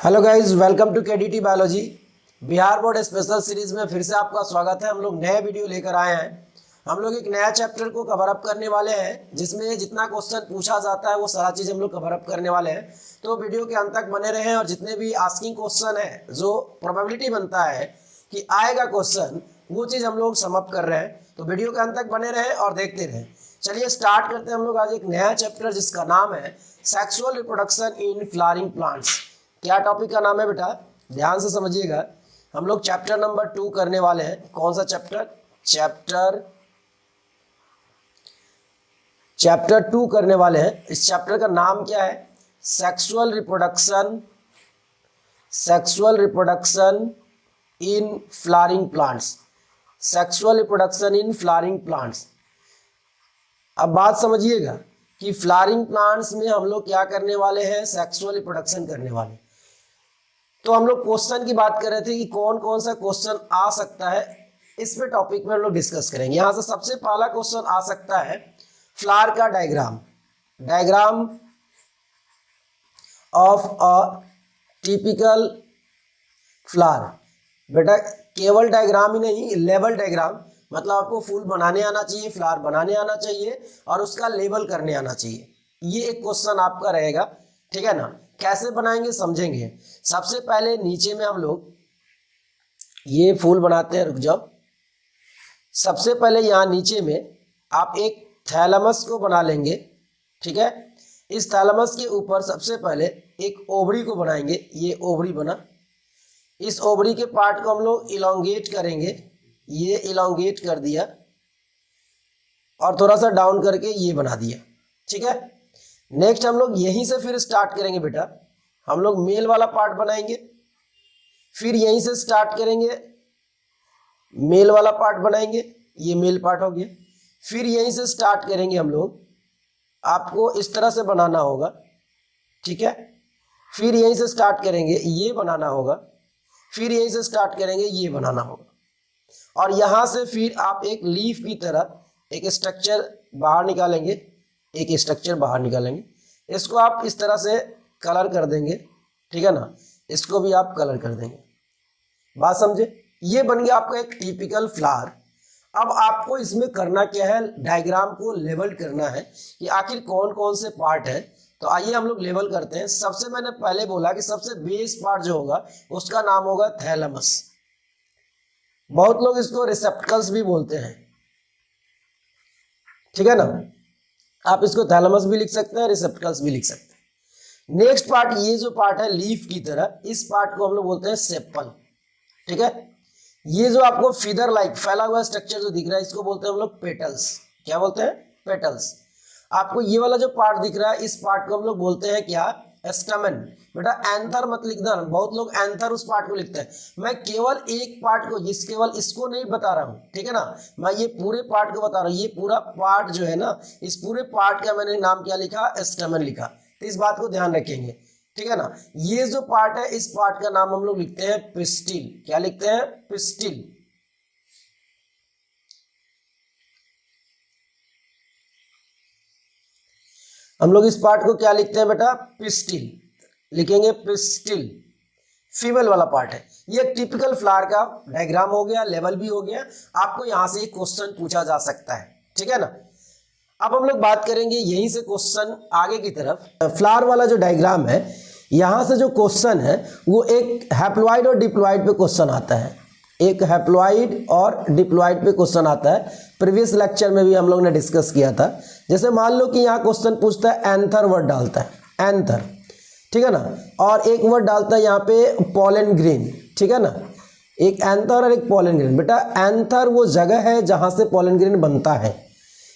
Hello guys, welcome to KDT biology. Bihar board special series में फिर से आपका स्वागत है। हम लोग नए वीडियो लेकर आए हैं। हम लोग एक नया चैप्टर को कवर अप करने वाले हैं जिसमें जितना क्वेश्चन पूछा जाता है वो सारा चीज़ हम लोग कवर अप करने वाले हैं। तो वीडियो के अंत तक बने रहें और जितने भी आस्किंग क्वेश्चन है, जो प्रोबेबिलिटी बनता है कि आएगा क्वेश्चन, वो चीज़ हम लोग सम अप कर रहे हैं। तो वीडियो के अंत तक बने रहें और देखते रहें। चलिए स्टार्ट करते हैं हम लोग आज एक नया चैप्टर जिसका नाम है sexual reproduction in flowering plants. क्या टॉपिक का नाम है बेटा, ध्यान से समझिएगा। हम लोग चैप्टर नंबर 2 करने वाले हैं। कौन सा चैप्टर? चैप्टर 2 करने वाले हैं। इस चैप्टर का नाम क्या है? Sexual reproduction in flowering plants. Sexual reproduction in flowering plants. अब बात समझिएगा कि फ्लावरिंग प्लांट्स में हम लोग क्या करने वाले हैं? सेक्सुअल रिप्रोडक्शन करने वाले। तो हम लोग क्वेश्चन की बात कर रहे थे कि कौन कौन सा क्वेश्चन आ सकता है, इस पे टॉपिक में हम लोग डिस्कस करेंगे। यहां से सबसे पहला क्वेश्चन आ सकता है फ्लावर का diagram of a typical flower. बेटा केवल डायग्राम ही नहीं, लेवल डायग्राम, मतलब आपको फूल बनाने आना चाहिए, फ्लावर बनाने आना चाहिए और उसका लेबल करने आना चाहिए। ये एक क्वेश्चन आपका रहेगा, ठीक है ना। कैसे बनाएंगे समझेंगे। सबसे पहले नीचे में हम लोग ये फूल बनाते हैं, रुक जाओ। सबसे पहले यहाँ नीचे में आप एक थैलेमस को बना लेंगे, ठीक है। इस थैलेमस के ऊपर सबसे पहले एक ओवरी को बनाएंगे। ये ओवरी बना। इस ओवरी के पार्ट को हम लोग इलोंगेट करेंगे। ये इलोंगेट कर दिया और थोड़ा सा डाउन करके ये बना दिया, ठीक है। नेक्स्ट हम लोग यहीं से फिर स्टार्ट करेंगे बेटा। हम लोग मेल वाला पार्ट बनाएंगे, फिर यहीं से स्टार्ट करेंगे, मेल वाला पार्ट बनाएंगे। ये मेल पार्ट हो गया। फिर यहीं से स्टार्ट करेंगे हम लोग। आपको इस तरह से बनाना होगा, ठीक है। फिर यहीं से स्टार्ट करेंगे, ये बनाना होगा। फिर यहीं से स्टार्ट करेंगे, ये बनाना होगा। और यहाँ से फिर आप एक लीफ की तरह एक स्ट्रक्चर बाहर निकालेंगे, इसको आप इस तरह से कलर कर देंगे, ठीक है ना। इसको भी आप कलर कर देंगे। बात समझे? ये बन गया आपका एक टिपिकल फ्लावर। अब आपको इसमें करना क्या है? डायग्राम को लेबल करना है कि आखिर कौन कौन से पार्ट है। तो आइए हम लोग लेबल करते हैं। सबसे मैंने पहले बोला कि सबसे बेस पार्ट जो होगा उसका नाम होगा थैलेमस। बहुत लोग इसको रिसेप्टकल्स भी बोलते हैं, ठीक है ना। आप इसको थैलेमस भी लिख सकते हैं, रिसेप्टकल्स भी लिख सकते हैं। नेक्स्ट पार्ट, ये जो पार्ट है लीफ की तरह, इस पार्ट को हम लोग बोलते हैं सेपल, ठीक है। ये जो आपको फिदर लाइक फैला हुआ स्ट्रक्चर जो दिख रहा है, इसको बोलते हैं हम लोग पेटल्स। क्या बोलते हैं? पेटल्स। आपको ये वाला जो पार्ट दिख रहा है, इस पार्ट को हम लोग बोलते हैं क्या? स्टैमेन। बेटा एंथर मत लिखना, बहुत लोग एंथर उस पार्ट को लिखते हैं। मैं केवल एक पार्ट को, केवल इसको नहीं बता रहा हूँ, ठीक है ना। मैं ये पूरे पार्ट को बता रहा हूँ। ये पूरा पार्ट जो है ना, इस पूरे पार्ट का मैंने नाम क्या लिखा? स्टैमेन लिखा। तो इस बात को ध्यान रखेंगे, ठीक है ना। ये जो पार्ट है, इस पार्ट का नाम हम लोग लिखते हैं पिस्टिल। क्या लिखते हैं? पिस्टिल। हम लोग इस पार्ट को क्या लिखते हैं बेटा? पिस्टिल लिखेंगे, पिस्टिल। फीमेल वाला पार्ट है। ये टिपिकल फ्लावर का डायग्राम हो गया, लेवल भी हो गया। आपको यहां से एक क्वेश्चन पूछा जा सकता है, ठीक है ना। अब हम लोग बात करेंगे यहीं से क्वेश्चन आगे की तरफ। फ्लावर वाला जो डायग्राम है, यहां से जो क्वेश्चन है वो एक हैप्लॉइड और डिप्लॉइड पे क्वेश्चन आता है। एक हैप्लॉइड और डिप्लॉइड पे क्वेश्चन आता है। प्रीवियस लेक्चर में भी हम लोग ने डिस्कस किया था। जैसे मान लो कि यहाँ क्वेश्चन पूछता है, एंथर वर्ड डालता है, एंथर, ठीक है ना। और एक वर्ड डालता है यहाँ पे पॉलन ग्रेन, ठीक है ना। एक एंथर और एक पॉलन ग्रेन। बेटा एंथर वो जगह है जहाँ से पॉलन ग्रेन बनता है,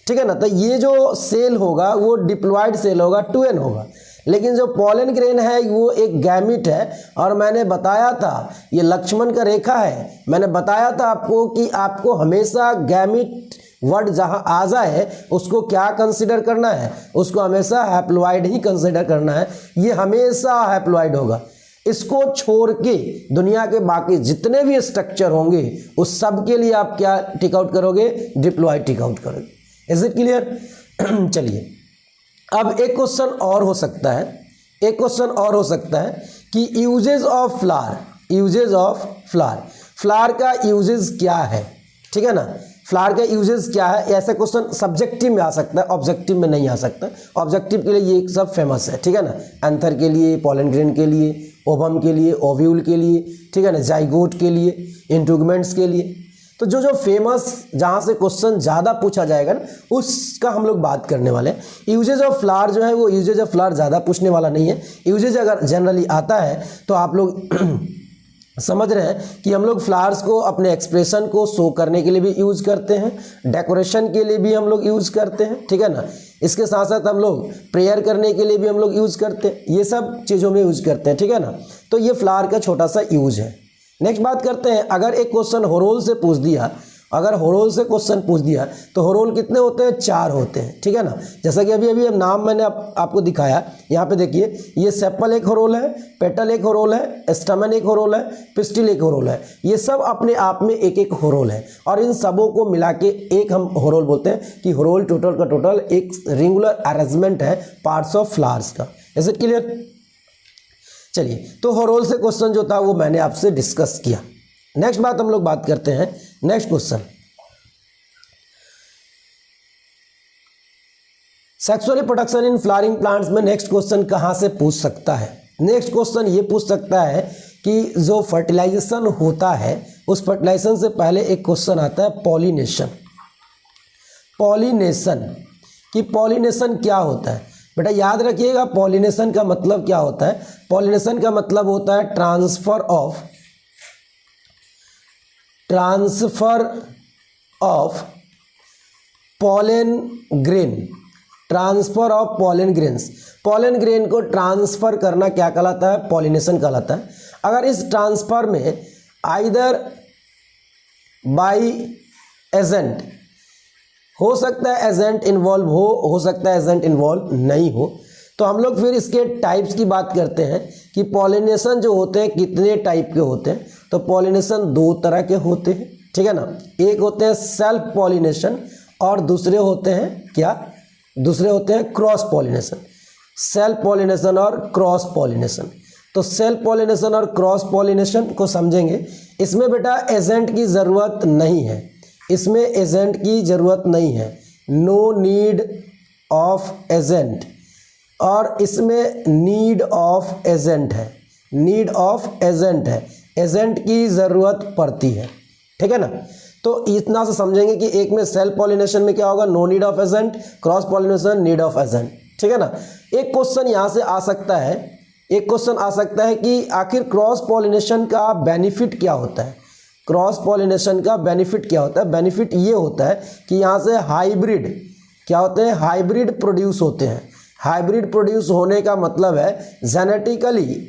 ठीक है ना। तो ये जो सेल होगा वो डिप्लॉइड सेल होगा, 2n होगा। लेकिन जो पॉलन ग्रेन है वो एक गैमिट है। और मैंने बताया था, ये लक्ष्मण का रेखा है। मैंने बताया था आपको कि आपको हमेशा गैमिट वर्ड जहां आ जाए उसको क्या कंसिडर करना है? उसको हमेशा हैप्लॉइड ही कंसिडर करना है। ये हमेशा हैप्लॉइड होगा। इसको छोड़ के दुनिया के बाकी जितने भी स्ट्रक्चर होंगे उस सब के लिए आप क्या टिक आउट करोगे? डिप्लॉइड टिक आउट करोगे। Is it clear? चलिए अब एक क्वेश्चन और हो सकता है कि uses of flower, uses of flower, flower का यूजेज क्या है, ठीक है ना, फ्लावर का यूजेज क्या है। ऐसा क्वेश्चन सब्जेक्टिव में आ सकता है, ऑब्जेक्टिव में नहीं आ सकता। ऑब्जेक्टिव के लिए ये सब फेमस है, ठीक है ना, एंथर के लिए, पोलन ग्रेन के लिए, ओवम के लिए, ओव्यूल के लिए, ठीक है ना, जाइगोट के लिए, इंट्रूगमेंट्स के लिए। तो जो जो फेमस जहाँ से क्वेश्चन ज़्यादा पूछा जाएगा ना, उसका हम लोग बात करने वाले हैं। यूजेज ऑफ फ्लावर जो है वो यूजेज ऑफ फ्लावर ज़्यादा पूछने वाला नहीं है। यूजेज अगर जनरली आता है तो आप लोग समझ रहे हैं कि हम लोग फ्लावर्स को अपने एक्सप्रेशन को शो करने के लिए भी यूज़ करते हैं, डेकोरेशन के लिए भी हम लोग यूज़ करते हैं, ठीक है ना। इसके साथ साथ हम लोग प्रेयर करने के लिए भी हम लोग यूज़ करते हैं, ये सब चीज़ों में यूज़ करते हैं, ठीक है ना। तो ये फ्लावर का छोटा सा यूज है। नेक्स्ट बात करते हैं, अगर एक क्वेश्चन होरोल से पूछ दिया, अगर होरोल से क्वेश्चन पूछ दिया तो होरोल कितने होते हैं, 4 होते हैं, ठीक है ना। जैसा कि अभी नाम मैंने आपको दिखाया, यहाँ पे देखिए, ये सेपल एक होरोल है, पेटल एक होरोल है, स्टमन एक होरोल है, पिस्टिल एक होरोल है। ये सब अपने आप में एक एक होरोल है और इन सबों को मिला के एक हम होरोल बोलते हैं कि होरोल टोटल का टोटल एक रेगुलर अरेंजमेंट है पार्ट्स ऑफ फ्लावर्स का। Is it clear? चलिए, तो होरोल से क्वेश्चन जो था वो मैंने आपसे डिस्कस किया। नेक्स्ट बात हम लोग बात करते हैं, next question, sexual reproduction in flowering plants में नेक्स्ट क्वेश्चन कहाँ से पूछ सकता है? नेक्स्ट क्वेश्चन ये पूछ सकता है कि जो फर्टिलाइजेशन होता है उस फर्टिलाइजेशन से पहले एक क्वेश्चन आता है पॉलिनेशन। पॉलिनेशन कि पॉलिनेशन क्या होता है? बेटा याद रखिएगा, पॉलिनेशन का मतलब क्या होता है? पॉलिनेशन का मतलब होता है transfer of pollen grain, transfer of pollen grains. Pollen grain को ट्रांसफर करना क्या कहलाता है? पॉलिनेशन कहलाता है। अगर इस ट्रांसफर में आइदर बाय एजेंट, हो सकता है एजेंट इन्वॉल्व हो सकता है एजेंट इन्वॉल्व नहीं हो, तो हम लोग फिर इसके टाइप्स की बात करते हैं कि पॉलिनेशन जो होते हैं कितने टाइप के होते हैं। तो पॉलिनेशन 2 तरह के होते हैं, ठीक है ना। एक होते हैं सेल्फ पॉलिनेशन और दूसरे होते हैं क्या? दूसरे होते हैं क्रॉस पॉलिनेशन। सेल्फ पॉलिनेशन और क्रॉस पॉलिनेशन। तो सेल्फ पॉलिनेशन और क्रॉस पॉलिनेशन को समझेंगे। इसमें बेटा एजेंट की ज़रूरत नहीं है, इसमें एजेंट की ज़रूरत नहीं है, नो नीड ऑफ एजेंट, और इसमें नीड ऑफ एजेंट है, नीड ऑफ एजेंट है, एजेंट की ज़रूरत पड़ती है, ठीक है ना। तो इतना से समझेंगे कि एक में सेल्फ पॉलिनेशन में क्या होगा, no need of agent, cross pollination need of agent, ठीक है ना। एक क्वेश्चन यहाँ से आ सकता है, एक क्वेश्चन आ सकता है कि आखिर क्रॉस पॉलिनेशन का बेनिफिट क्या होता है? क्रॉस पॉलिनेशन का बेनिफिट क्या होता है? बेनिफिट ये होता है कि यहाँ से हाइब्रिड क्या होते हैं? हाइब्रिड प्रोड्यूस होते हैं। हाइब्रिड प्रोड्यूस होने का मतलब है जेनेटिकली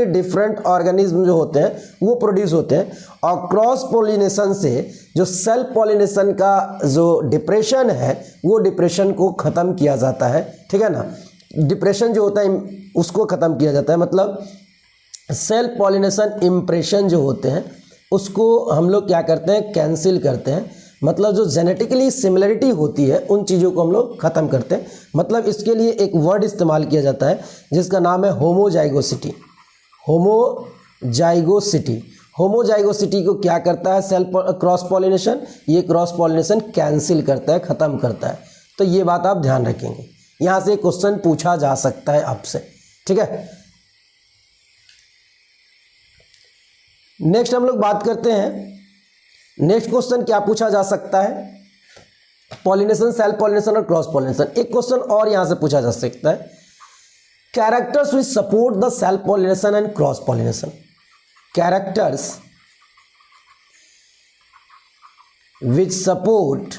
डिफरेंट ऑर्गेनिज्म जो होते हैं वो प्रोड्यूस होते हैं। और क्रॉस पॉलिनेशन से जो सेल्फ पॉलिनेशन का जो डिप्रेशन है वो डिप्रेशन को ख़त्म किया जाता है, ठीक है ना। डिप्रेशन जो होता है उसको ख़त्म किया जाता है, मतलब सेल्फ पॉलिनेशन इम्प्रेशन जो होते हैं उसको हम लोग क्या करते हैं? कैंसिल करते हैं। मतलब जो जेनेटिकली सिमिलरिटी होती है उन चीज़ों को हम लोग ख़त्म करते हैं। मतलब इसके लिए एक वर्ड इस्तेमाल किया जाता है जिसका नाम है होमोजाइगोसिटी। होमोजाइगोसिटी को क्या करता है? सेल्फ क्रॉस पॉलिनेशन, ये क्रॉस पॉलिनेशन कैंसिल करता है, ख़त्म करता है। तो ये बात आप ध्यान रखेंगे, यहाँ से क्वेश्चन पूछा जा सकता है आपसे, ठीक है। नेक्स्ट हम लोग बात करते हैं, नेक्स्ट क्वेश्चन क्या पूछा जा सकता है? पॉलिनेशन, सेल्फ पॉलिनेशन और क्रॉस पॉलिनेशन। एक क्वेश्चन और यहां से पूछा जा सकता है, characters which support the self pollination and cross pollination. Characters which support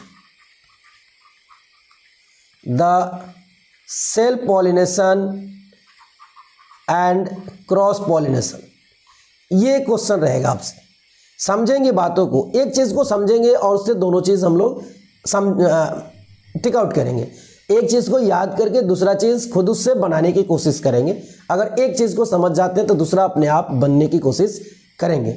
the self pollination and cross pollination, ये क्वेश्चन रहेगा आपसे। समझेंगे बातों को, एक चीज़ को समझेंगे और उससे दोनों चीज़ हम लोग टिक आउट करेंगे। एक चीज़ को याद करके दूसरा चीज़ खुद उससे बनाने की कोशिश करेंगे। अगर एक चीज़ को समझ जाते हैं तो दूसरा अपने आप बनने की कोशिश करेंगे।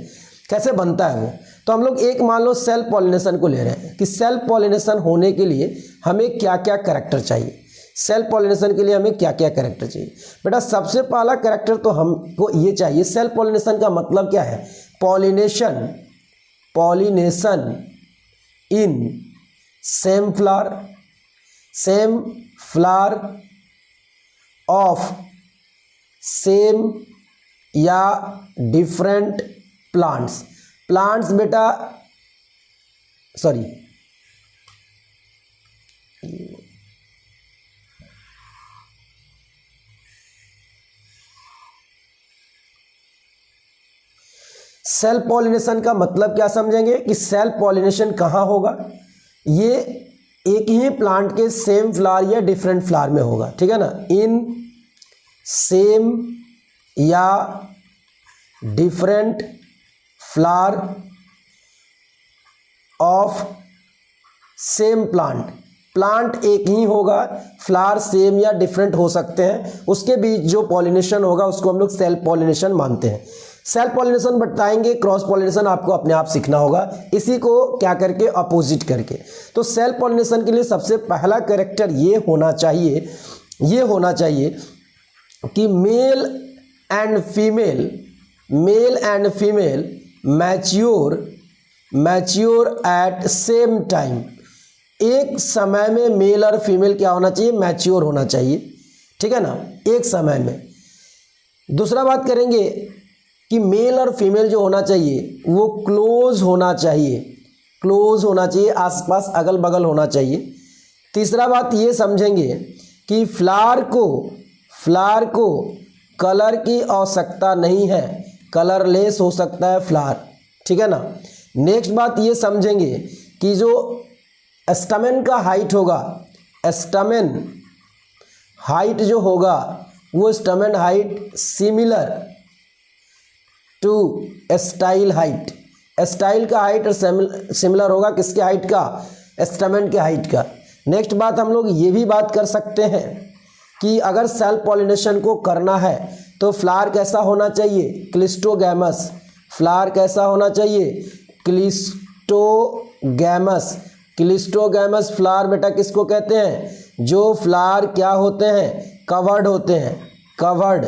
कैसे बनता है वो? तो हम लोग एक मान लो सेल्फ पॉलिनेशन को ले रहे हैं कि सेल्फ पॉलिनेशन होने के लिए हमें क्या क्या कैरेक्टर चाहिए। सेल्फ पॉलिनेशन के लिए हमें क्या क्या कैरेक्टर चाहिए बेटा? सबसे पहला कैरेक्टर तो हमको ये चाहिए। सेल्फ पॉलिनेशन का मतलब क्या है? Pollination in same flower of same या डिफरेंट प्लांट्स बेटा, सॉरी, सेल्फ पॉलिनेशन का मतलब क्या समझेंगे कि सेल्फ पॉलिनेशन कहाँ होगा? ये एक ही प्लांट के सेम फ्लावर या डिफरेंट फ्लावर में होगा, ठीक है ना। इन सेम या different flower of same plant एक ही होगा, फ्लावर सेम या डिफरेंट हो सकते हैं, उसके बीच जो पॉलिनेशन होगा उसको हम लोग सेल्फ पॉलिनेशन मानते हैं। सेल्फ पॉलिनेशन बताएंगे, क्रॉस पॉलिनेशन आपको अपने आप सीखना होगा, इसी को क्या करके, अपोजिट करके। तो सेल्फ पॉलिनेशन के लिए सबसे पहला कैरेक्टर ये होना चाहिए कि male and female mature at same time. एक समय में मेल और फीमेल क्या होना चाहिए? मैच्योर होना चाहिए, ठीक है ना, एक समय में। दूसरा बात करेंगे कि मेल और फीमेल जो होना चाहिए वो क्लोज होना चाहिए, आसपास अगल बगल होना चाहिए। तीसरा बात ये समझेंगे कि फ्लावर को कलर की आवश्यकता नहीं है, कलरलेस हो सकता है फ्लावर, ठीक है ना। नेक्स्ट बात ये समझेंगे कि जो स्टैमेन का हाइट होगा, स्टैमेन हाइट जो होगा वो stamen height similar to style height, style का हाइट सिमिलर होगा किसके हाइट का? स्टैमेन के हाइट का। नेक्स्ट बात हम लोग ये भी बात कर सकते हैं कि अगर सेल्फ पॉलिनेशन को करना है तो फ्लावर कैसा होना चाहिए? क्लिस्टोगैमस। फ्लावर कैसा होना चाहिए? क्लिस्टोगैमस फ्लावर बेटा किसको कहते हैं? जो फ्लावर क्या होते हैं? कवर्ड होते हैं, कवर्ड,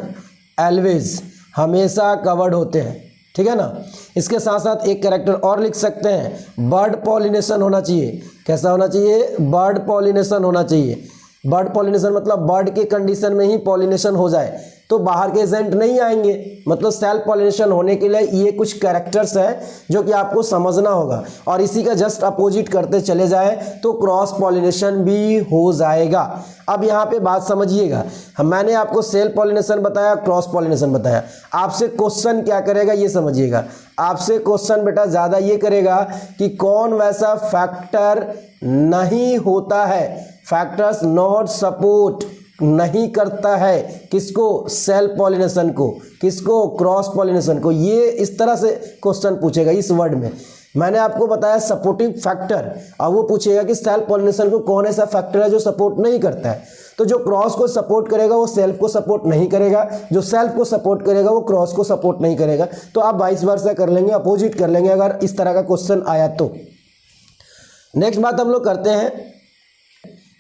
ऑलवेज, हमेशा कवर्ड होते हैं, ठीक है ना। इसके साथ साथ एक कैरेक्टर और लिख सकते हैं, बर्ड पॉलिनेशन होना चाहिए। कैसा होना चाहिए? बर्ड पॉलिनेशन होना चाहिए। बर्ड पॉलिनेशन मतलब बर्ड के कंडीशन में ही पॉलिनेशन हो जाए, तो बाहर के एजेंट नहीं आएंगे। मतलब सेल्फ पॉलिनेशन होने के लिए ये कुछ कैरेक्टर्स है जो कि आपको समझना होगा, और इसी का जस्ट अपोजिट करते चले जाए तो क्रॉस पॉलिनेशन भी हो जाएगा। अब यहाँ पे बात समझिएगा, मैंने आपको सेल्फ पॉलिनेशन बताया, क्रॉस पॉलिनेशन बताया, आपसे क्वेश्चन क्या करेगा ये समझिएगा। आपसे क्वेश्चन बेटा ज़्यादा ये करेगा कि कौन वैसा फैक्टर नहीं होता है, फैक्टर्स नॉट सपोर्ट नहीं करता है किसको? सेल्फ पॉलिनेशन को। किसको? क्रॉस पॉलिनेशन को। ये इस तरह से क्वेश्चन पूछेगा इस वर्ड में। मैंने आपको बताया सपोर्टिव फैक्टर, अब वो पूछेगा कि सेल्फ पॉलिनेशन को कौन ऐसा फैक्टर है जो सपोर्ट नहीं करता है। तो जो क्रॉस को सपोर्ट करेगा वो सेल्फ को सपोर्ट नहीं करेगा, जो सेल्फ को सपोर्ट करेगा वो क्रॉस को सपोर्ट नहीं करेगा। तो आप वाइस वर्सा कर लेंगे, अपोजिट कर लेंगे अगर इस तरह का क्वेश्चन आया तो। नेक्स्ट बात हम लोग करते हैं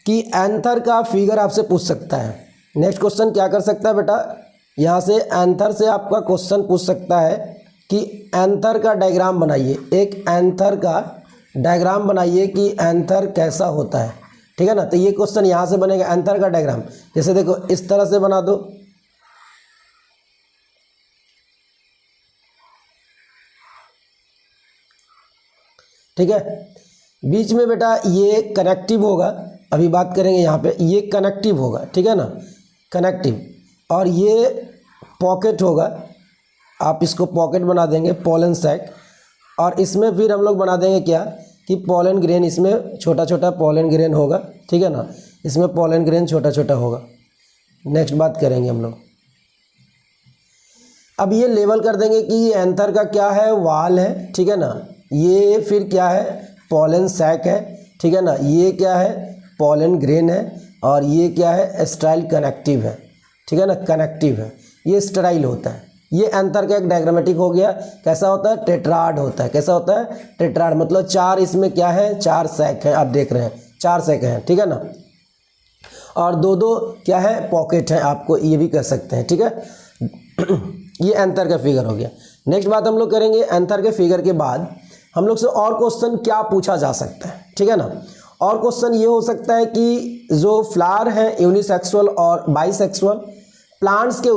कि एंथर का फिगर आपसे पूछ सकता है। नेक्स्ट क्वेश्चन क्या कर सकता है बेटा? यहाँ से एंथर से आपका क्वेश्चन पूछ सकता है कि एंथर का डायग्राम बनाइए, एक एंथर का डायग्राम बनाइए कि एंथर कैसा होता है, ठीक है ना। तो ये क्वेश्चन यहाँ से बनेगा, एंथर का डायग्राम। जैसे देखो इस तरह से बना दो, ठीक है। बीच में बेटा ये कनेक्टिव होगा, अभी बात करेंगे यहाँ पे, ये कनेक्टिव होगा, ठीक है ना, कनेक्टिव। और ये पॉकेट होगा, आप इसको पॉकेट बना देंगे, पोलन सैक। और इसमें फिर हम लोग बना देंगे क्या कि पोलन ग्रेन, इसमें छोटा छोटा पोलन ग्रेन होगा, ठीक है ना, इसमें पोलन ग्रेन छोटा छोटा होगा। नेक्स्ट बात करेंगे हम लोग, अब ये लेबल कर देंगे कि ये एंथर का क्या है? वाल है, ठीक है ना। ये फिर क्या है? पोलन सैक है, ठीक है ना। ये क्या है? पोलन ग्रेन है। और ये क्या है? स्टाइल कनेक्टिव है, ठीक है ना, कनेक्टिव है, ये स्टेराइल होता है। ये एंथर का एक डायग्रामेटिक हो गया। कैसा होता है? टेट्राड होता है। कैसा होता है? टेट्राड, मतलब चार इसमें क्या है? चार सैक है, आप देख रहे हैं 4 सैक हैं, ठीक है ना। और दो दो क्या है पॉकेट है, आपको ये भी कह सकते हैं, ठीक है। ये एंथर का फिगर हो गया। नेक्स्ट बात हम लोग करेंगे, एंथर के फिगर के बाद हम लोग से और क्वेश्चन क्या पूछा जा सकता है, ठीक है ना। और क्वेश्चन ये हो सकता है कि जो फ्लावर है यूनिसेक्सुअल और बाइसेक्सुअल, प्लांट्स के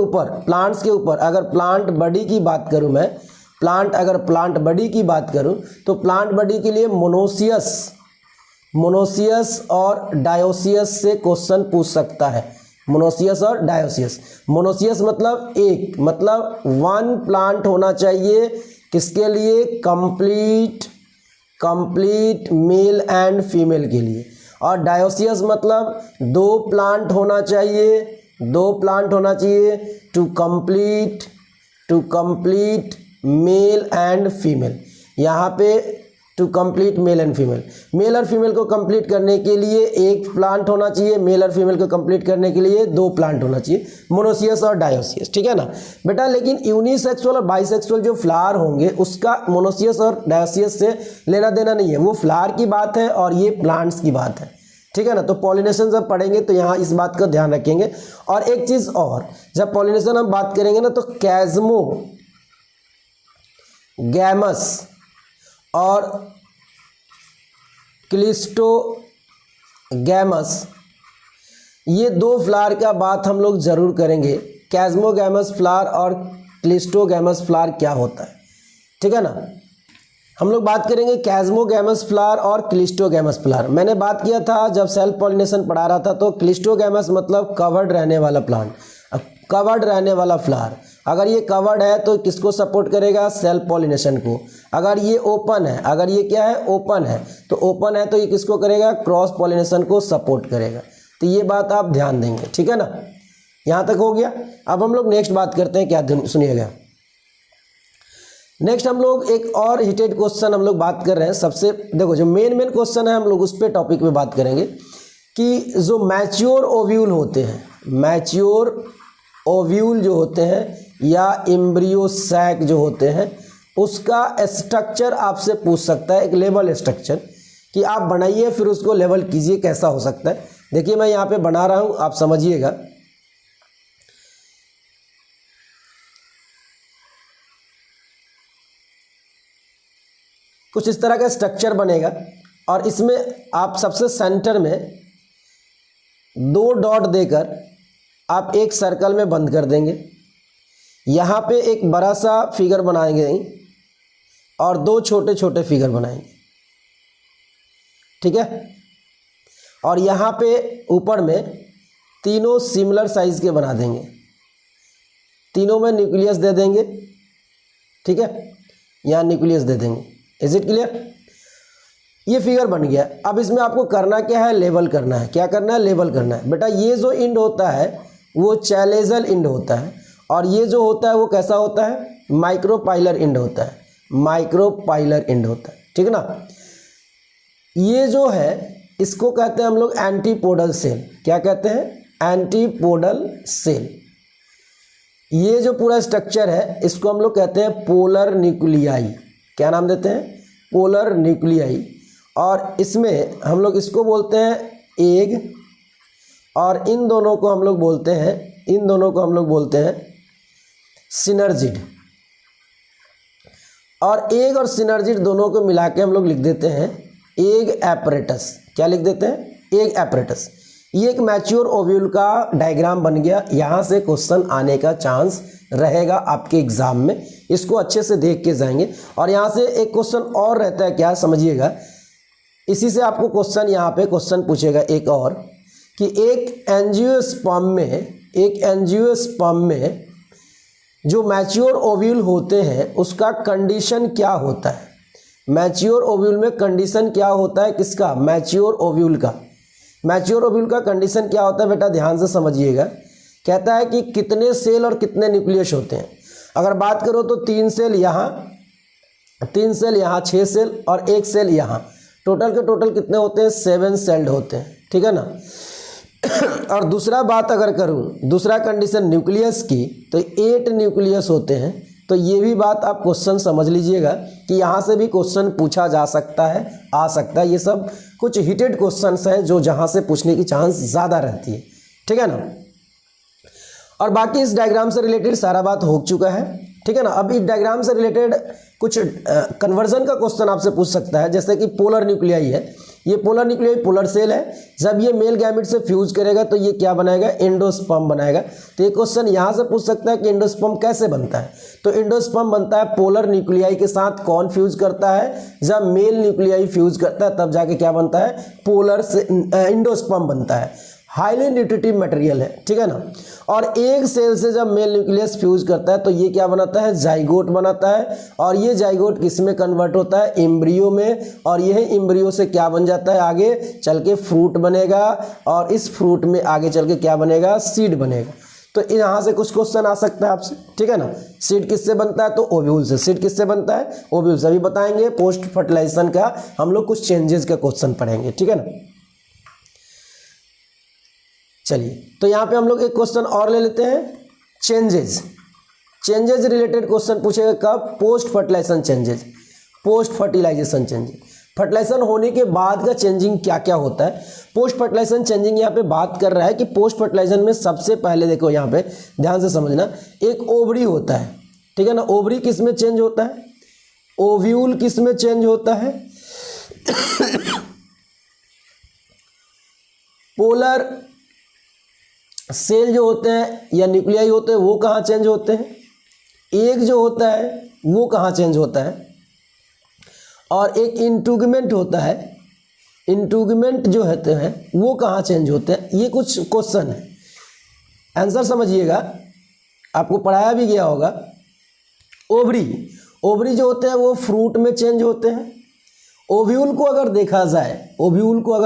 ऊपर अगर प्लांट बॉडी की बात करूं मैं, प्लांट बॉडी की बात करूं तो प्लांट बॉडी के लिए मोनोसियस और डायोसियस से क्वेश्चन पूछ सकता है। मोनोसियस और डायोसियस, मोनोसियस मतलब एक, मतलब वन प्लांट होना चाहिए, किसके लिए, कंप्लीट मेल एंड फीमेल के लिए। और डायोसियस मतलब दो प्लांट होना चाहिए to complete male and female. यहाँ पे to complete male and female, male और फीमेल को कंप्लीट करने के लिए एक प्लांट होना चाहिए, मेल और फीमेल को कंप्लीट करने के लिए दो प्लांट होना चाहिए, मोनोसियस और डायोसियस, ठीक है ना बेटा। लेकिन यूनिसेक्सुअल और बाइसेक्सुअल जो फ्लावर होंगे उसका मोनोसियस और डायोसियस से लेना देना नहीं है, वो फ्लावर की बात है और ये प्लांट्स की बात है, ठीक है ना। तो पॉलिनेशन जब पढ़ेंगे तो यहाँ इस बात का ध्यान रखेंगे। और एक चीज़ और, जब पॉलिनेशन हम बात करेंगे ना तो कैज़मोगैमस और क्लिस्टोगैमस, ये दो फ्लावर का बात हम लोग जरूर करेंगे। कैज़मोगैमस फ्लावर और क्लिस्टोगैमस फ्लावर क्या होता है, ठीक है ना। हम लोग बात करेंगे कैज़मोगैमस फ्लावर और क्लिस्टोगैमस फ्लावर। मैंने बात किया था जब सेल्फ पॉलिनेशन पढ़ा रहा था तो क्लिस्टोगैमस मतलब कवर्ड रहने वाला प्लांट, कवर्ड रहने वाला फ्लावर। अगर ये कवर्ड है तो किसको सपोर्ट करेगा, सेल्फ पॉलिनेशन को। अगर ये ओपन है, अगर ये क्या है ओपन है, तो ओपन है तो ये किसको करेगा, क्रॉस पॉलिनेशन को सपोर्ट करेगा। तो ये बात आप ध्यान देंगे, ठीक है ना। यहाँ तक हो गया। अब हम लोग नेक्स्ट बात करते हैं, क्या सुनिएगा। नेक्स्ट हम लोग एक और हिटेड क्वेश्चन हम लोग बात कर रहे हैं। सबसे देखो जो मेन क्वेश्चन है हम लोग उस पे टॉपिक पे बात करेंगे कि जो मैच्योर ओव्यूल होते हैं, मैच्योर ओव्यूल जो होते हैं या एम्ब्रियो सैक जो होते हैं, उसका स्ट्रक्चर आपसे पूछ सकता है, एक लेवल स्ट्रक्चर कि आप बनाइए फिर उसको लेवल कीजिए, कैसा हो सकता है। देखिए मैं यहाँ पे बना रहा हूँ, आप समझिएगा। कुछ इस तरह का स्ट्रक्चर बनेगा और इसमें आप सबसे सेंटर में दो डॉट देकर आप एक सर्कल में बंद कर देंगे। यहाँ पे एक बड़ा सा फिगर बनाएंगे और दो छोटे छोटे फिगर बनाएंगे, ठीक है। और यहाँ पे ऊपर में तीनों सिमिलर साइज के बना देंगे, तीनों में न्यूक्लियस दे देंगे, ठीक है। यहाँ न्यूक्लियस दे देंगे। Is it clear? ये फिगर बन गया। अब इसमें आपको करना क्या है, लेवल करना है। क्या करना है, लेवल करना है। बेटा ये जो इंड होता है वो चैलेजल इंड होता है और ये जो होता है वो कैसा होता है, माइक्रोपाइलर इंड होता है, माइक्रोपाइलर इंड होता है, ठीक है ना। ये जो है इसको कहते हैं हम लोग एंटीपोडल सेल। क्या कहते हैं, एंटीपोडल सेल। ये जो पूरा स्ट्रक्चर है इसको हम लोग कहते हैं पोलर न्यूक्लियाई। क्या नाम देते हैं, पोलर न्यूक्लियाई। और इसमें हम लोग इसको बोलते हैं एग और इन दोनों को हम लोग बोलते हैं, इन दोनों को हम लोग बोलते हैं सिनर्जिड। और एग और सिनर्जिड दोनों को मिला के हम लोग लिख देते हैं एग एपरेटस। क्या लिख देते हैं, एग एपरेटस। ये एक मैच्योर ओव्यूल का डायग्राम बन गया। यहाँ से क्वेश्चन आने का चांस रहेगा आपके एग्जाम में, इसको अच्छे से देख के जाएंगे। और यहाँ से एक क्वेश्चन और रहता है, क्या समझिएगा, इसी से आपको क्वेश्चन यहाँ पे क्वेश्चन पूछेगा एक और कि एक एंजियोस्पर्म में जो मैच्योर ओव्यूल होते हैं उसका कंडीशन क्या होता है। मैच्योर ओव्यूल में कंडीशन क्या होता है, किसका, मैच्योर ओव्यूल का। मैच्योर ओव्यूल का कंडीशन क्या होता है बेटा, ध्यान से समझिएगा। कहता है कि कितने सेल और कितने न्यूक्लियस होते हैं। अगर बात करो तो 3 सेल यहाँ, 3 सेल यहाँ, 6 सेल और 1 सेल यहाँ, टोटल के टोटल कितने होते हैं, 7 सेल्ड होते हैं, ठीक है ना। और दूसरा बात अगर करूँ, दूसरा कंडीशन न्यूक्लियस की, तो 8 न्यूक्लियस होते हैं। तो ये भी बात आप क्वेश्चन समझ लीजिएगा कि यहाँ से भी क्वेश्चन पूछा जा सकता है, आ सकता है। ये सब कुछ हिटेड क्वेश्चंस हैं जो जहाँ से पूछने की चांस ज़्यादा रहती है। ठीक है ना। और बाकी इस डायग्राम से रिलेटेड सारा बात हो चुका है, ठीक है ना। अब इस डायग्राम से रिलेटेड कुछ कन्वर्जन का क्वेश्चन आपसे पूछ सकता है, जैसे कि पोलर न्यूक्लियाई है, ये पोलर न्यूक्लियाई पोलर सेल है, जब ये मेल गैमेट से फ्यूज करेगा तो ये क्या बनाएगा, एंडोस्पर्म बनाएगा। तो ये क्वेश्चन यहाँ से पूछ सकता है कि एंडोस्पर्म कैसे बनता है। तो एंडोस्पर्म बनता है पोलर न्यूक्लियाई के साथ कौन फ्यूज करता है, जब मेल न्यूक्लियाई फ्यूज करता है तब जाके क्या बनता है, पोलर से एंडोस्पर्म बनता है। हाईली न्यूट्रिटिव मटेरियल है, ठीक है ना। और एक सेल से जब मेल न्यूक्लियस फ्यूज करता है तो ये क्या बनाता है, जाइगोट बनाता है। और ये जाइगोट किस में कन्वर्ट होता है, एम्ब्रियो में। और यह एम्ब्रियो से क्या बन जाता है, आगे चल के फ्रूट बनेगा। और इस फ्रूट में आगे चल के क्या बनेगा, सीड बनेगा। तो यहाँ से कुछ क्वेश्चन आ सकता है आपसे, ठीक है ना। सीड किससे बनता है, तो ओव्यूल से। सीड किससे बनता है, ओव्यूल से। अभी बताएंगे पोस्ट फर्टिलाइजेशन का हम लोग कुछ चेंजेस का क्वेश्चन पढ़ेंगे, ठीक है ना। चलिए, तो यहाँ पे हम लोग एक क्वेश्चन और ले लेते हैं, चेंजेस रिलेटेड क्वेश्चन पूछेगा कब, post fertilization changes. Post fertilization changes, fertilization होने के बाद का चेंजिंग क्या क्या होता है। पोस्ट फर्टिलाइजेशन चेंजिंग यहाँ पे बात कर रहा है कि पोस्ट फर्टिलाइजेशन में सबसे पहले देखो, यहाँ पे ध्यान से समझना, एक ओवरी होता है, ठीक है ना। ओवरी किस में चेंज होता है, ओव्यूल किस में चेंज होता है, पोलर सेल जो होते हैं या न्यूक्लियाई होते हैं वो कहाँ चेंज होते हैं, एक जो होता है वो कहाँ चेंज होता है, और एक इंटूगमेंट होता है, इंटूगमेंट जो होते हैं वो कहाँ चेंज होते हैं। ये कुछ क्वेश्चन है, आंसर समझिएगा, आपको पढ़ाया भी गया होगा। ओवरी जो होते हैं वो फ्रूट में चेंज होते हैं। ओव्यूल को अगर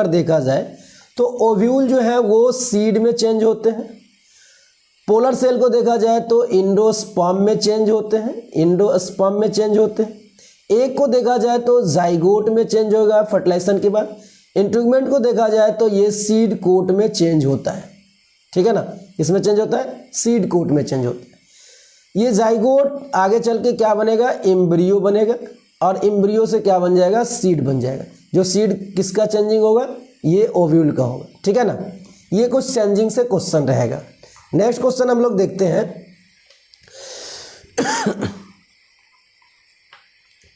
देखा जाए तो ओव्यूल जो है वो सीड में चेंज होते हैं। पोलर सेल को देखा जाए तो एंडोस्पर्म में चेंज होते हैं। एक को देखा जाए तो जाइगोट में चेंज होगा फर्टिलाइजेशन के बाद। इंट्रूगमेंट को देखा जाए तो ये सीड कोट में चेंज होता है, ठीक है ना। इसमें चेंज होता है, सीड कोट में चेंज होता है। ये जाइगोट आगे चल के क्या बनेगा, एम्ब्रियो बनेगा। और एम्ब्रियो से क्या बन जाएगा, सीड बन जाएगा। जो सीड किसका चेंजिंग होगा, ये ओव्यूल का होगा, ठीक है ना। ये कुछ चेंजिंग से क्वेश्चन रहेगा। नेक्स्ट क्वेश्चन हम लोग देखते हैं,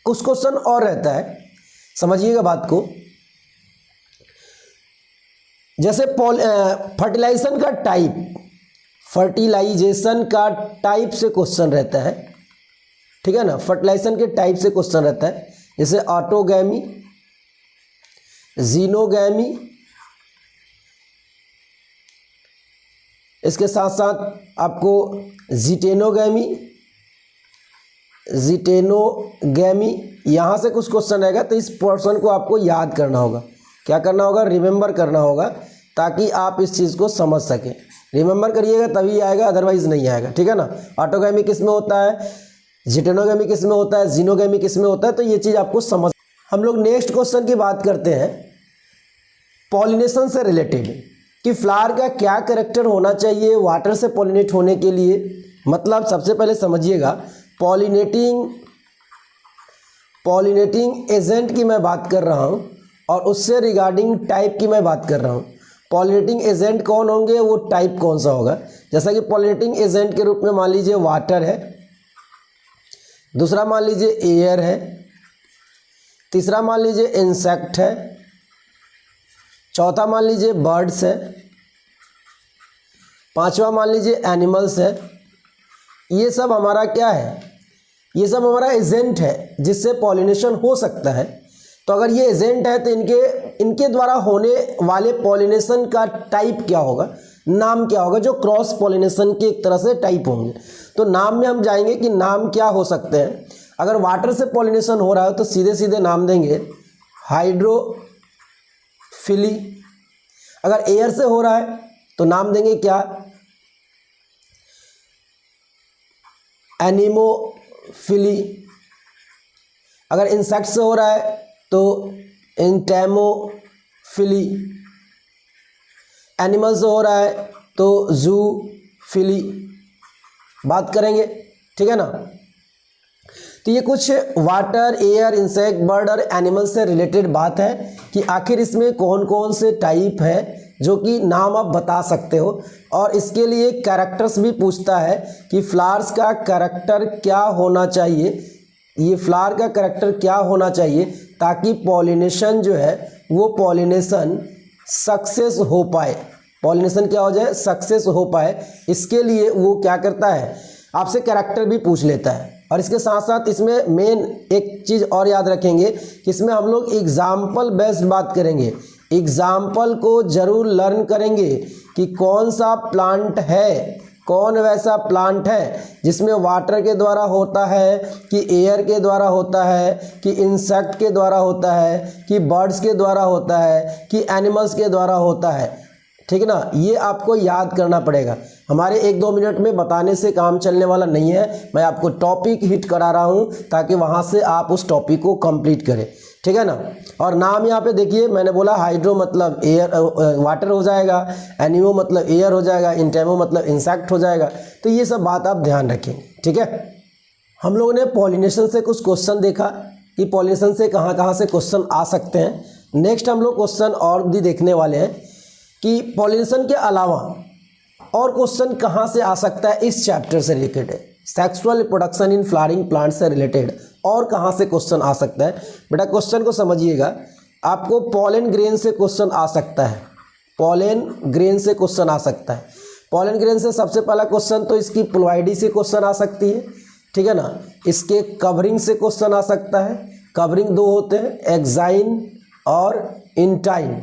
कुछ क्वेश्चन और रहता है, समझिएगा बात को। जैसे फर्टिलाइजेशन का टाइप से क्वेश्चन रहता है, ठीक है ना। फर्टिलाइजेशन के टाइप से क्वेश्चन रहता है, जैसे ऑटोगैमी, जीनोगैमी, इसके साथ साथ आपको जिटेनोगैमी, यहाँ से कुछ क्वेश्चन रहेगा। तो इस पोर्शन को आपको याद करना होगा, क्या करना होगा, रिमेंबर करना होगा, ताकि आप इस चीज़ को समझ सकें। रिमेंबर करिएगा तभी आएगा, अदरवाइज नहीं आएगा, ठीक है ना। ऑटोगैमी किस में होता है, जिटेनोगैमी किस में होता है, जीनोगैमी किस में होता है, तो ये चीज़ आपको समझ। हम लोग नेक्स्ट क्वेश्चन की बात करते हैं, पॉलिनेशन से रिलेटेड, कि फ्लावर का क्या कैरेक्टर होना चाहिए वाटर से पॉलिनेट होने के लिए। मतलब सबसे पहले समझिएगा, पॉलिनेटिंग एजेंट की मैं बात कर रहा हूँ, और उससे रिगार्डिंग टाइप की मैं बात कर रहा हूँ। पॉलिनेटिंग एजेंट कौन होंगे, वो टाइप कौन सा होगा। जैसा कि पॉलिनेटिंग एजेंट के रूप में मान लीजिए वाटर है, दूसरा मान लीजिए एयर है, तीसरा मान लीजिए इंसेक्ट है, चौथा मान लीजिए बर्ड्स है, पांचवा मान लीजिए एनिमल्स है। ये सब हमारा क्या है, ये सब हमारा एजेंट है जिससे पॉलिनेशन हो सकता है। तो अगर ये एजेंट है तो इनके द्वारा होने वाले पॉलिनेशन का टाइप क्या होगा, नाम क्या होगा, जो क्रॉस पॉलिनेशन के एक तरह से टाइप होंगे। तो नाम में हम जाएंगे कि नाम क्या हो सकते हैं। अगर वाटर से पॉलिनेशन हो रहा है तो सीधे सीधे नाम देंगे हाइड्रोफिली। अगर एयर से हो रहा है तो नाम देंगे क्या, एनिमोफिली। अगर इंसेक्ट से हो रहा है तो एंटेमोफिली। एनिमल से हो रहा है तो जूफिली बात करेंगे, ठीक है ना। तो ये कुछ वाटर, एयर, इंसेक्ट, बर्ड और एनिमल से रिलेटेड बात है कि आखिर इसमें कौन कौन से टाइप है जो कि नाम आप बता सकते हो, और इसके लिए कैरेक्टर्स भी पूछता है कि फ्लावर्स का कैरेक्टर क्या होना चाहिए, ये फ्लावर का कैरेक्टर क्या होना चाहिए ताकि पॉलिनेशन जो है वो पॉलिनेशन सक्सेस हो पाए, पॉलिनेशन क्या हो जाए, सक्सेस हो पाए। इसके लिए वो क्या करता है, आपसे कैरेक्टर भी पूछ लेता है। और इसके साथ साथ इसमें मेन एक चीज़ और याद रखेंगे कि इसमें हम लोग एग्जाम्पल बेस्ड बात करेंगे, एग्जाम्पल को जरूर लर्न करेंगे कि कौन सा प्लांट है, कौन वैसा प्लांट है जिसमें वाटर के द्वारा होता है, कि एयर के द्वारा होता है, कि इंसेक्ट के द्वारा होता है, कि बर्ड्स के द्वारा होता है, कि एनिमल्स के द्वारा होता है। ठीक है ना, ये आपको याद करना पड़ेगा। हमारे 1-2 मिनट में बताने से काम चलने वाला नहीं है, मैं आपको टॉपिक हिट करा रहा हूँ ताकि वहाँ से आप उस टॉपिक को कंप्लीट करें। ठीक है ना। और नाम यहाँ पे देखिए, मैंने बोला हाइड्रो मतलब एयर वाटर हो जाएगा, एनिमो मतलब एयर हो जाएगा, इंटेमो मतलब इंसेक्ट हो जाएगा। तो ये सब बात आप ध्यान रखेंगे। ठीक है, हम लोगों ने पॉलिनेशन से कुछ क्वेश्चन देखा कि पॉलिनेशन से कहाँ कहाँ से क्वेश्चन आ सकते हैं। नेक्स्ट हम लोग क्वेश्चन और भी देखने वाले हैं कि पॉलिनेशन के अलावा और क्वेश्चन कहाँ से आ सकता है इस चैप्टर से रिलेटेड है, sexual reproduction in flowering plant से रिलेटेड और कहाँ से क्वेश्चन आ सकता है। बेटा क्वेश्चन को समझिएगा, आपको पॉलन ग्रेन से क्वेश्चन आ सकता है, पॉलन ग्रेन से क्वेश्चन आ सकता है। पॉलन ग्रेन से सबसे पहला क्वेश्चन तो इसकी प्लॉइडी से क्वेश्चन आ सकती है। ठीक है ना, इसके कवरिंग से क्वेश्चन आ सकता है। कवरिंग 2 होते हैं, एक्साइन और इंटाइन।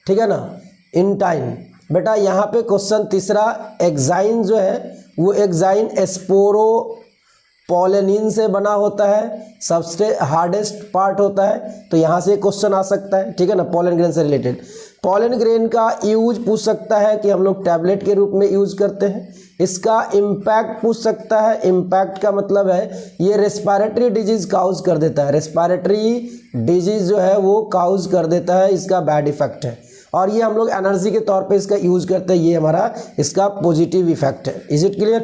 ठीक है ना, इंटाइन। बेटा यहाँ पे क्वेश्चन तीसरा, एक्साइन जो है वो एक्साइन स्पोरो पॉलेनिन से बना होता है, सबसे हार्डेस्ट पार्ट होता है, तो यहाँ से क्वेश्चन आ सकता है। ठीक है ना, पॉलन ग्रेन से रिलेटेड। पॉलन ग्रेन का यूज पूछ सकता है कि हम लोग टैबलेट के रूप में यूज करते हैं। इसका इम्पैक्ट पूछ सकता है, इम्पैक्ट का मतलब है ये रेस्पिरेटरी डिजीज काउज कर देता है, रेस्पिरेटरी डिजीज जो है वो काउज कर देता है, इसका बैड इफेक्ट है। और ये हम लोग एनर्जी के तौर पे इसका यूज करते हैं, ये हमारा इसका पॉजिटिव इफेक्ट है। Is it clear?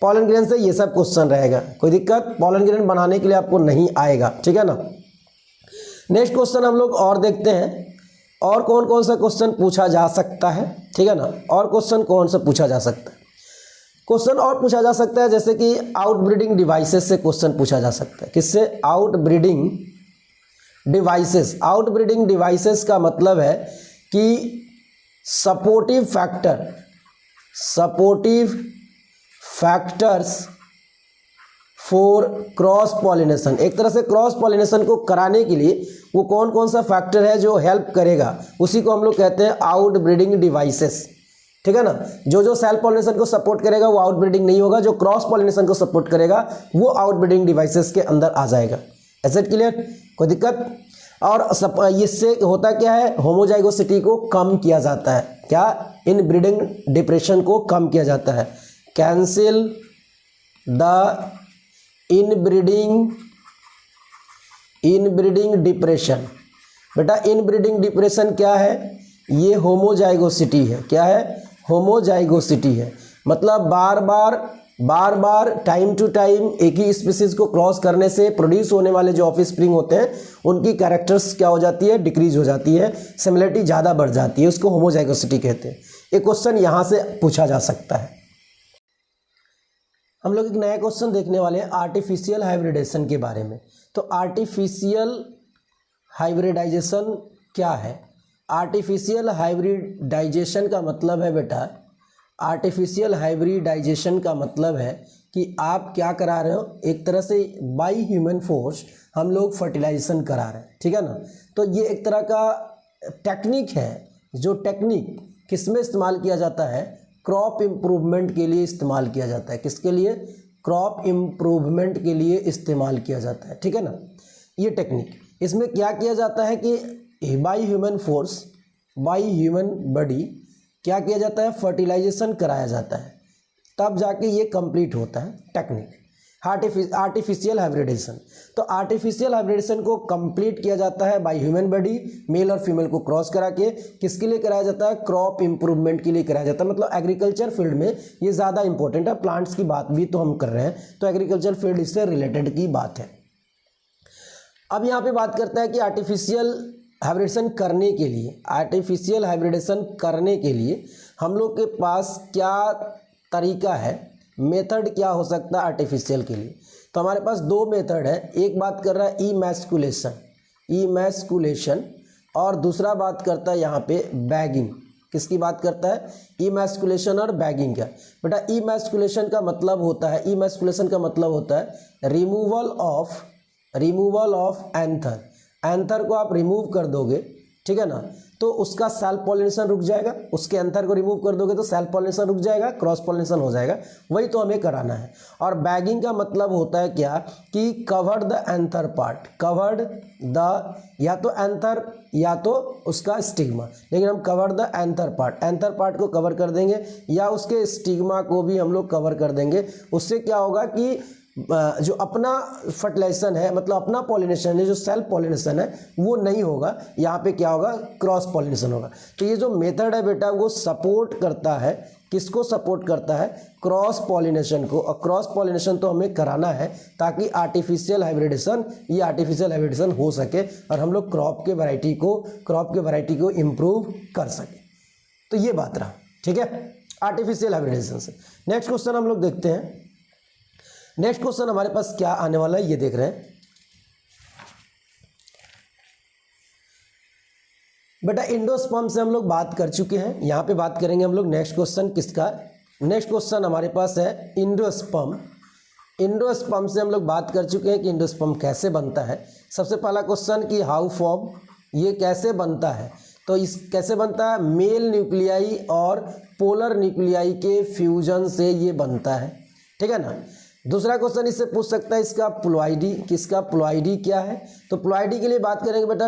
Pollen grain से ये सब क्वेश्चन रहेगा, कोई दिक्कत पॉलन ग्रेन बनाने के लिए आपको नहीं आएगा। ठीक है ना। नेक्स्ट क्वेश्चन हम लोग और देखते हैं, और कौन कौन सा क्वेश्चन पूछा जा सकता है। ठीक है ना, और क्वेश्चन कौन सा पूछा जा सकता है, क्वेश्चन और पूछा जा सकता है जैसे कि आउटब्रीडिंग डिवाइसेस से क्वेश्चन पूछा जा सकता है। किससे? Outbreeding devices. आउटब्रीडिंग डिवाइसेस का मतलब है कि supportive factors for cross pollination, एक तरह से क्रॉस पॉलिनेशन को कराने के लिए वो कौन कौन सा फैक्टर है जो हेल्प करेगा, उसी को हम लोग कहते हैं आउटब्रीडिंग डिवाइसेस। ठीक है ना, जो सेल्फ पॉलिनेशन को सपोर्ट करेगा वो आउटब्रीडिंग नहीं होगा, जो क्रॉस पॉलिनेशन को सपोर्ट करेगा वो आउटब्रीडिंग डिवाइसेस के अंदर आ जाएगा। Is it clear? कोई दिक्कत? और इससे होता क्या है, होमोजाइगोसिटी को कम किया जाता है। क्या? इनब्रीडिंग डिप्रेशन को कम किया जाता है। Cancel the inbreeding depression. बेटा इनब्रीडिंग डिप्रेशन क्या है? ये होमोजाइगोसिटी है। क्या है? होमोजाइगोसिटी है। मतलब बार बार टाइम टू टाइम एक ही स्पीसीज को क्रॉस करने से प्रोड्यूस होने वाले जो ऑफस्प्रिंग होते हैं उनकी कैरेक्टर्स क्या हो जाती है? डिक्रीज हो जाती है, सिमिलरिटी ज़्यादा बढ़ जाती है, उसको होमोजाइगोसिटी कहते हैं। एक क्वेश्चन यहाँ से पूछा जा सकता है। हम लोग एक नया क्वेश्चन देखने वाले हैं आर्टिफिशियल हाइब्रिडेशन के बारे में। तो आर्टिफिशियल हाइब्रिडाइजेशन क्या है? आर्टिफिशियल हाइब्रिडाइजेशन का मतलब है बेटा, आर्टिफिशियल हाइब्रिडाइजेशन का मतलब है कि आप क्या करा रहे हो, एक तरह से बाई ह्यूमन फोर्स हम लोग फर्टिलाइजेशन करा रहे हैं। ठीक है ना, तो ये एक तरह का टेक्निक है, जो टेक्निक किस में इस्तेमाल किया जाता है? क्रॉप इम्प्रूवमेंट के लिए इस्तेमाल किया जाता है। किसके लिए? क्रॉप इम्प्रूवमेंट के लिए इस्तेमाल किया जाता है। ठीक है ना, ये टेक्निक, इसमें क्या किया जाता है कि by human force, by human body क्या किया जाता है? फर्टिलाइजेशन कराया जाता है, तब जाके ये कंप्लीट होता है टेक्निक आर्टिफिशियल हाइब्रिडेशन। तो आर्टिफिशियल हाइब्रिडेशन को कंप्लीट किया जाता है बाय ह्यूमन बॉडी, मेल और फीमेल को क्रॉस करा के। किसके लिए कराया जाता है? क्रॉप इंप्रूवमेंट के लिए कराया जाता है। मतलब एग्रीकल्चर फील्ड में ये ज़्यादा इंपॉर्टेंट है। प्लांट्स की बात भी तो हम कर रहे हैं, तो एग्रीकल्चर फील्ड इससे रिलेटेड की बात है। अब यहाँ पे बात करता है कि आर्टिफिशियल हाइब्रिडेशन करने के लिए, आर्टिफिशियल हाइब्रिडेशन करने के लिए हम लोग के पास क्या तरीका है, मेथड क्या हो सकता है आर्टिफिशियल के लिए। तो हमारे पास दो मेथड है, एक बात कर रहा है इमैस्कुलेशन और दूसरा बात करता है यहाँ पे बैगिंग। किसकी बात करता है? इमैस्कुलेशन और बैगिंग का। बेटा इमैस्कुलेशन का मतलब होता है, इमैस्कुलेशन का मतलब होता है रिमूवल ऑफ एंथर। एंथर को आप रिमूव कर दोगे, ठीक है ना, तो उसका सेल्फ पॉलिनेशन रुक जाएगा। उसके एंथर को रिमूव कर दोगे तो सेल्फ पॉलिनेशन रुक जाएगा, क्रॉस पॉलिनेशन हो जाएगा। वही तो हमें कराना है। और बैगिंग का मतलब होता है क्या कि covered the anther part, covered the या तो एंथर या तो उसका स्टिग्मा, लेकिन हम कवर द एंथर पार्ट को कवर कर देंगे या उसके स्टिग्मा को भी हम लोग कवर कर देंगे। उससे क्या होगा कि जो अपना फर्टिलाइजेशन है, मतलब अपना पॉलिनेशन है, जो सेल्फ पॉलिनेशन है वो नहीं होगा। यहाँ पे क्या होगा? क्रॉस पॉलिनेशन होगा। तो ये जो मेथड है बेटा वो सपोर्ट करता है, किसको सपोर्ट करता है? क्रॉस पॉलिनेशन को। और क्रॉस पॉलिनेशन तो हमें कराना है ताकि आर्टिफिशियल हाइब्रिडेशन हो सके और हम लोग क्रॉप के वैरायटी को इम्प्रूव कर सके। तो ये बात रहा, ठीक है, आर्टिफिशियल हाइब्रिडेशन से। नेक्स्ट क्वेश्चन हम लोग देखते हैं। नेक्स्ट क्वेश्चन हमारे पास क्या आने वाला है ये देख रहे हैं बेटा। इंडोस्पर्म से हम लोग बात कर चुके हैं, यहाँ पे बात करेंगे हम लोग नेक्स्ट क्वेश्चन किसका। नेक्स्ट क्वेश्चन हमारे पास है इंडोस्पर्म। इंडोस्पर्म से हम लोग बात कर चुके हैं कि इंडोस्पर्म कैसे बनता है। सबसे पहला क्वेश्चन कि हाउ फॉर्म, ये कैसे बनता है। तो इस कैसे बनता है? मेल न्यूक्लियाई और पोलर न्यूक्लियाई के फ्यूजन से ये बनता है, ठीक है ना। दूसरा क्वेश्चन इससे पूछ सकता है इसका प्लॉइडी, किसका प्लॉइडी क्या है। तो प्लॉइडी के लिए बात करेंगे बेटा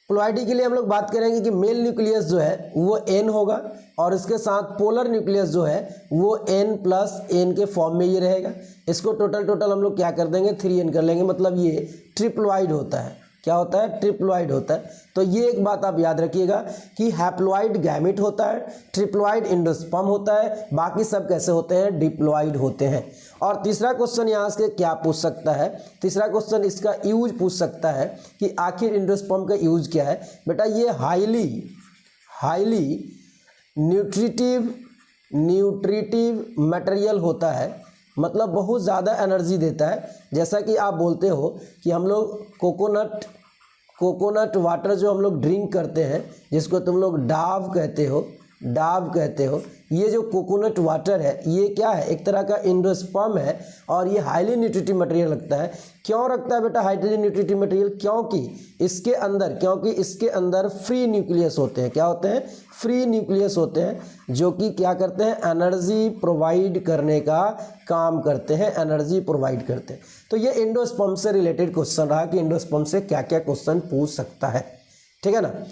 प्लॉइडी के लिए हम लोग बात करेंगे कि मेल न्यूक्लियस जो है वो N होगा और इसके साथ पोलर न्यूक्लियस जो है वो N+N के फॉर्म में ये रहेगा। इसको टोटल हम लोग क्या कर देंगे? 3N कर लेंगे, मतलब ये ट्रिप्लॉइड होता है। क्या होता है? ट्रिप्लॉइड होता है। तो ये एक बात आप याद रखिएगा कि हैप्लॉइड गैमेट होता है, ट्रिप्लॉइड इंडोस्पर्म होता है, बाकी सब कैसे होते हैं? डिप्लॉइड होते हैं। और तीसरा क्वेश्चन यहाँ से क्या पूछ सकता है? तीसरा क्वेश्चन इसका यूज पूछ सकता है कि आखिर इंडोस्पर्म का यूज क्या है। बेटा ये हाईली न्यूट्रिटिव मटेरियल होता है, मतलब बहुत ज़्यादा एनर्जी देता है। जैसा कि आप बोलते हो कि हम लोग कोकोनट वाटर जो हम लोग ड्रिंक करते हैं, जिसको तुम लोग डाव कहते हो, ये जो कोकोनट वाटर है ये क्या है? एक तरह का इंडोस्पर्म है और ये हाईली न्यूट्रिटिव मटेरियल रखता है। क्यों रखता है बेटा हाईली न्यूट्रिटिव मटेरियल? क्योंकि इसके अंदर फ्री न्यूक्लियस होते हैं। क्या होते हैं? फ्री न्यूक्लियस होते हैं, जो कि क्या करते हैं? एनर्जी प्रोवाइड करने का काम करते हैं, एनर्जी प्रोवाइड करते हैं। तो ये इंडोस्पर्म से रिलेटेड क्वेश्चन रहा कि इंडोस्पर्म से क्या क्या क्वेश्चन पूछ सकता है, ठीक है ना।